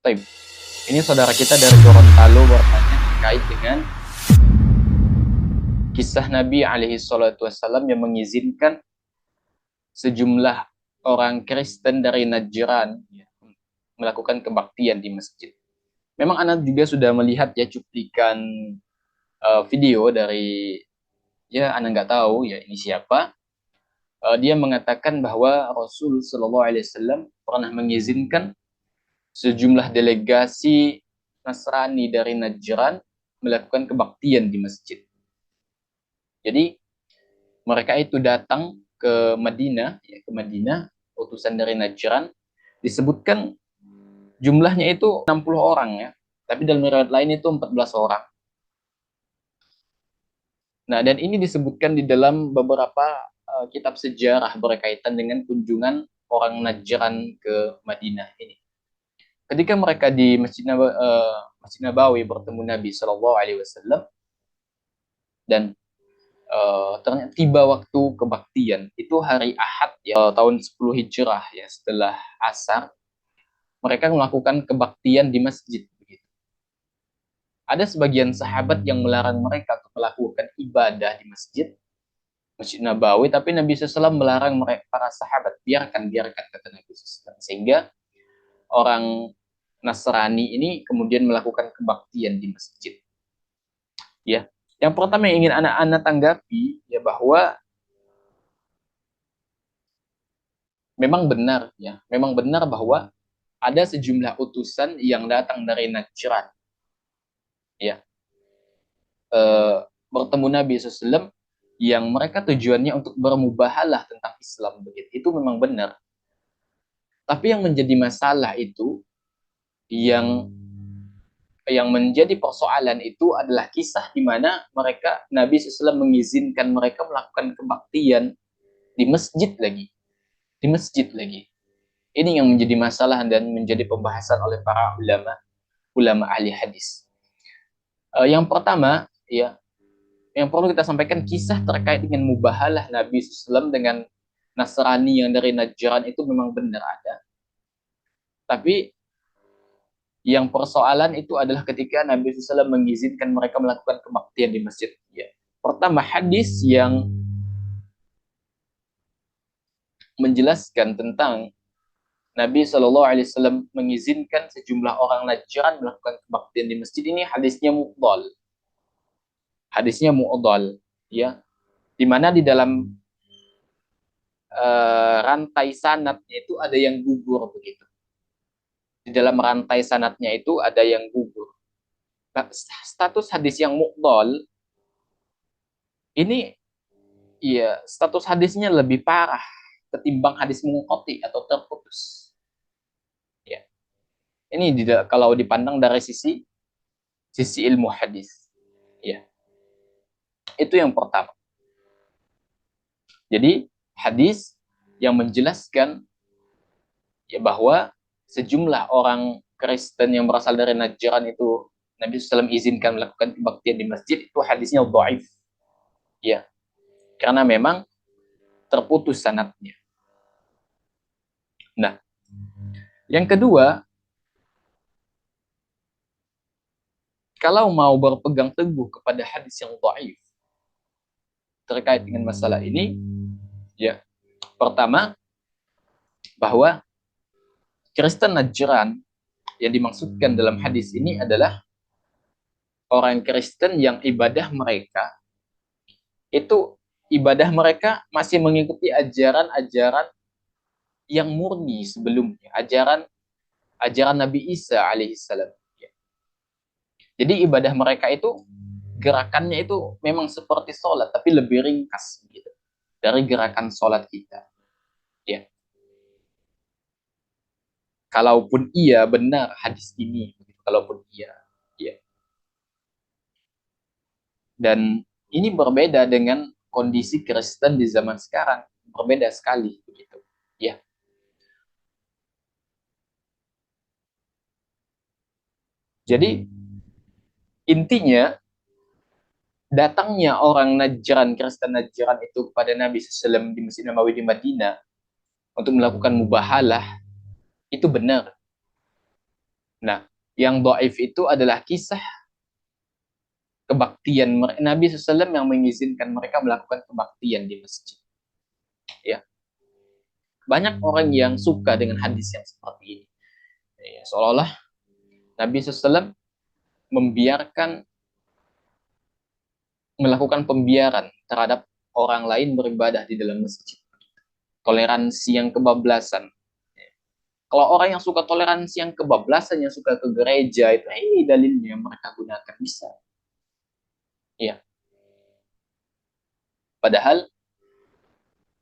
Taib. Ini saudara kita dari Gorontalo bertanya terkait dengan kisah Nabi alaihi salatu wassalam yang mengizinkan sejumlah orang Kristen dari Najran melakukan kebaktian di masjid. Memang anak juga sudah melihat ya cuplikan video dari, ya anak nggak tahu ya ini siapa. Dia mengatakan bahwa Rasul Shallallahu Alaihi Wasallam pernah mengizinkan sejumlah delegasi Nasrani dari Najran melakukan kebaktian di masjid. Jadi mereka itu datang ke Madinah, ya, ke Madinah, utusan dari Najran, disebutkan jumlahnya itu 60 orang ya, tapi dalam riwayat lain itu 14 orang. Nah, dan ini disebutkan di dalam beberapa kitab sejarah berkaitan dengan kunjungan orang Najran ke Madinah ini. Ketika mereka di Masjid Nabawi bertemu Nabi Shallallahu Alaihi Wasallam dan ternyata tiba waktu kebaktian itu hari Ahad ya, tahun 10 Hijrah ya, setelah asar mereka melakukan kebaktian di masjid begitu. Ada sebagian sahabat yang melarang mereka untuk melakukan ibadah di Masjid Nabawi, tapi Nabi SAW melarang mereka, para sahabat, biarkan kata Nabi SAW, sehingga orang Nasrani ini kemudian melakukan kebaktian di masjid. Ya, yang pertama yang ingin anak-anak tanggapi ya bahwa memang benar bahwa ada sejumlah utusan yang datang dari Najran, ya, bertemu Nabi SAW yang mereka tujuannya untuk bermubahalah tentang Islam begitu. Itu memang benar. Tapi yang menjadi masalah itu yang menjadi persoalan itu adalah kisah di mana mereka Nabi SAW mengizinkan mereka melakukan kebaktian di masjid lagi, di masjid lagi. Ini yang menjadi masalah dan menjadi pembahasan oleh para ulama ahli hadis. Yang pertama, ya, yang perlu kita sampaikan kisah terkait dengan mubahalah Nabi SAW dengan Nasrani yang dari Najran itu memang benar ada. Tapi yang persoalan itu adalah ketika Nabi SAW mengizinkan mereka melakukan kebaktian di masjid. Ya. Pertama, hadis yang menjelaskan tentang Nabi SAW mengizinkan sejumlah orang Najran melakukan kebaktian di masjid ini hadisnya mu'dal. Hadisnya mu'dal, ya. Di mana di dalam rantai sanatnya itu ada yang gugur begitu. Di dalam rantai sanatnya itu ada yang gugur. Nah, status hadis yang mu'dal ini, ya, status hadisnya lebih parah ketimbang hadis munqati atau terputus. Ya. Ini kalau dipandang dari sisi ilmu hadis. Ya. Itu yang pertama. Jadi hadis yang menjelaskan ya bahwa sejumlah orang Kristen yang berasal dari Najran itu Nabi SAW izinkan melakukan kebaktian di masjid, itu hadisnya dhaif. Ya. Karena memang terputus sanadnya. Nah, yang kedua, kalau mau berpegang teguh kepada hadis yang dhaif terkait dengan masalah ini, ya, pertama bahwa Kristen Najran yang dimaksudkan dalam hadis ini adalah orang Kristen yang ibadah mereka masih mengikuti ajaran-ajaran yang murni sebelumnya, ajaran Nabi Isa alaihissalam. Jadi ibadah mereka itu gerakannya itu memang seperti sholat, tapi lebih ringkas gitu dari gerakan sholat kita. Ya. Kalaupun iya benar hadis ini, kalaupun iya, ya. Dan ini berbeda dengan kondisi Kristen di zaman sekarang, berbeda sekali begitu. Ya. Jadi intinya datangnya orang Najran, Kristen Najran itu kepada Nabi SAW di Masjid Nabawi di Madinah untuk melakukan mubahalah itu benar. Nah, yang dhaif itu adalah kisah kebaktian Nabi SAW yang mengizinkan mereka melakukan kebaktian di masjid. Ya, banyak orang yang suka dengan hadis yang seperti ini. Ya, seolah-olah Nabi SAW membiarkan melakukan pembiaran terhadap orang lain beribadah di dalam masjid. Toleransi yang kebablasan. Kalau orang yang suka toleransi yang kebablasan, yang suka ke gereja, itu ini dalilnya mereka gunakan bisa. Iya. Padahal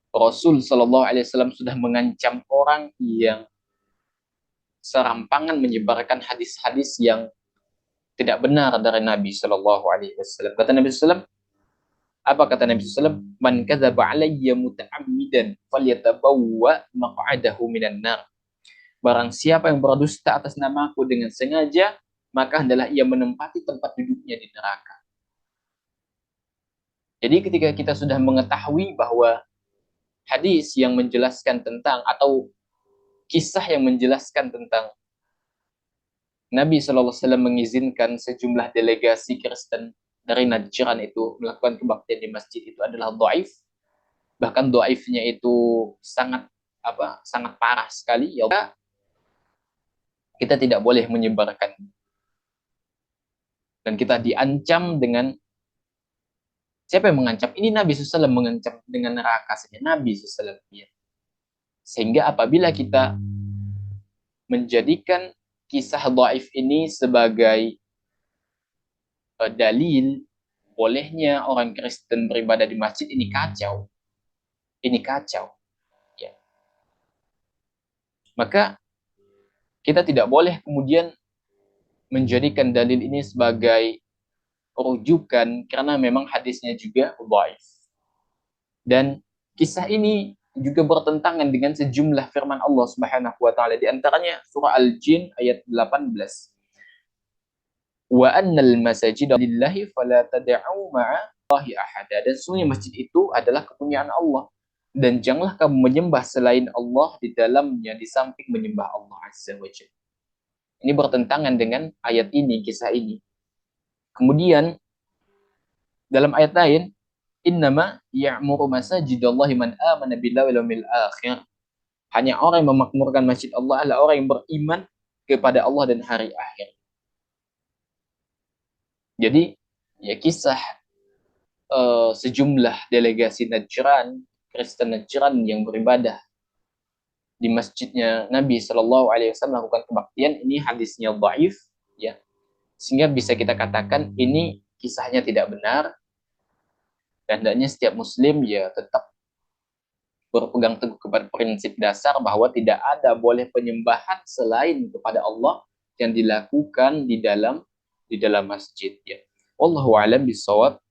Rasul Shallallahu Alaihi Wasallam sudah mengancam orang yang serampangan menyebarkan hadis-hadis yang tidak benar dari Nabi Shallallahu Alaihi Wasallam. Kata Nabi SAW, apa kata Nabi SAW? Man kadzaba alayya muta'ammidan falyatabawwa maq'adahu minan nar. Barang siapa yang berdusta atas namaku dengan sengaja, maka hendaklah ia menempati tempat duduknya di neraka. Jadi ketika kita sudah mengetahui bahwa hadis yang menjelaskan tentang atau kisah yang menjelaskan tentang Nabi SAW mengizinkan sejumlah delegasi Kristen dari Najran itu melakukan kebaktian di masjid itu adalah dhaif, bahkan dhaifnya itu sangat sangat parah sekali, ya kita tidak boleh menyebarkan, dan kita diancam dengan, siapa yang mengancam? Ini Nabi SAW mengancam dengan neraka saja, Nabi SAW. Ya. Sehingga apabila kita menjadikan kisah dhaif ini sebagai dalil bolehnya orang Kristen beribadah di masjid, ini kacau. Ini kacau. Ya. Maka kita tidak boleh kemudian menjadikan dalil ini sebagai rujukan karena memang hadisnya juga dhaif. Dan kisah ini juga bertentangan dengan sejumlah firman Allah Subhanahu wa taala, di antaranya surah Al-Jin ayat 18. Wa annal masajida lillahi fala tad'u ma'allahi ahada. Dan sesungguhnya masjid itu adalah kepunyaan Allah, dan janganlah kamu menyembah selain Allah di dalamnya, di samping menyembah Allah Azza wa Jalla. Ini bertentangan dengan ayat ini, kisah ini. Kemudian dalam ayat lain, innama ya'muru masajidallahi man amana billahi wal yawmil akhir. Hanya orang yang memakmurkan masjid Allah adalah orang yang beriman kepada Allah dan hari akhir. Jadi, ya kisah sejumlah delegasi Najran, Kristen Najran yang beribadah di masjidnya Nabi Shallallahu Alaihi Wasallam melakukan kebaktian, ini hadisnya dhaif, ya, sehingga bisa kita katakan ini kisahnya tidak benar, dan hendaknya setiap Muslim ya tetap berpegang teguh kepada prinsip dasar bahwa tidak ada boleh penyembahan selain kepada Allah yang dilakukan di dalam masjid, ya. Wallahu a'lam bishawab.